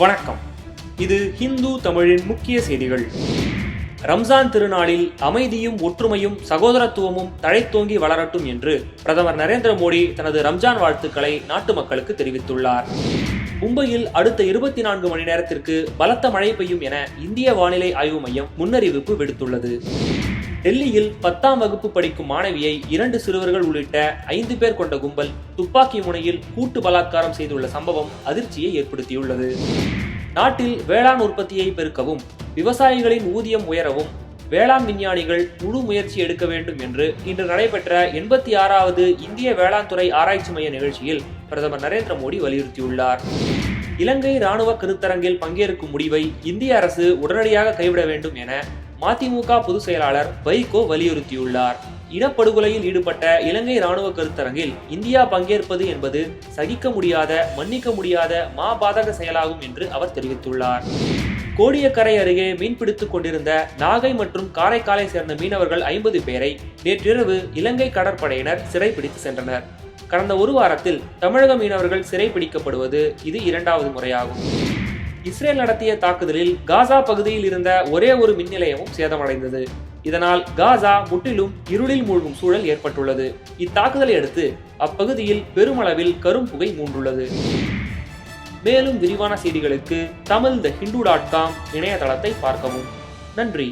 வணக்கம். இது ஹிந்து தமிழின் முக்கிய செய்திகள். ரம்ஜான் திருநாளில் அமைதியும் ஒற்றுமையும் சகோதரத்துவமும் தழைத்தோங்கி வளரட்டும் என்று பிரதமர் நரேந்திர மோடி தனது ரம்ஜான் வாழ்த்துக்களை நாட்டு மக்களுக்கு தெரிவித்துள்ளார். மும்பையில் அடுத்த 24 மணி நேரத்திற்கு பலத்த மழை பெய்யும் என இந்திய வானிலை ஆய்வு மையம் முன்னறிவிப்பு விடுத்துள்ளது. டெல்லியில் 10ஆம் வகுப்பு படிக்கும் மாணவியை 2 சிறுவர்கள் உள்ளிட்ட 5 பேர் கொண்ட கும்பல் துப்பாக்கி முனையில் கூட்டு பலாத்காரம் செய்துள்ள சம்பவம் அதிர்ச்சியை ஏற்படுத்தியுள்ளது. நாட்டில் வேளாண் உற்பத்தியை பெருக்கவும் விவசாயிகளின் ஊதியம் உயரவும் வேளாண் விஞ்ஞானிகள் முழு முயற்சி எடுக்க வேண்டும் என்று இன்று நடைபெற்ற 86வது இந்திய வேளாண் துறை ஆராய்ச்சி மைய நிகழ்ச்சியில் பிரதமர் நரேந்திர மோடி வலியுறுத்தியுள்ளார். இலங்கை ராணுவ கருத்தரங்கில் பங்கேற்கும் முடிவை இந்திய அரசு உடனடியாக கைவிட வேண்டும் என மதிமுக பொதுச் செயலாளர் வைகோ வலியுறுத்தியுள்ளார். இனப்படுகொலையில் ஈடுபட்ட இலங்கை ராணுவ கருத்தரங்கில் இந்தியா பங்கேற்பது என்பது சகிக்க முடியாத, மன்னிக்க முடியாத மாபாதக செயலாகும் என்று அவர் தெரிவித்துள்ளார். கோடியக்கரை அருகே மீன்பிடித்துக் கொண்டிருந்த நாகை மற்றும் காரைக்காலை சேர்ந்த மீனவர்கள் 50 பேரை நேற்றிரவு இலங்கை கடற்படையினர் சிறைப்பிடித்து சென்றனர். கடந்த ஒரு வாரத்தில் தமிழக மீனவர்கள் சிறைப்பிடிக்கப்படுவது இது 2வது முறையாகும். இஸ்ரேல் நடத்திய தாக்குதலில் காசா பகுதியில் இருந்த ஒரே ஒரு மின் நிலையமும் சேதமடைந்தது. இதனால் காசா முற்றிலும் இருளில் மூழ்கும் சூழல் ஏற்பட்டுள்ளது. இத்தாக்குதலை அடுத்து அப்பகுதியில் பெருமளவில் கரும்புகை மூண்டுள்ளது. மேலும் விரிவான செய்திகளுக்கு tamilthehindu.com இணையதளத்தை பார்க்கவும். நன்றி.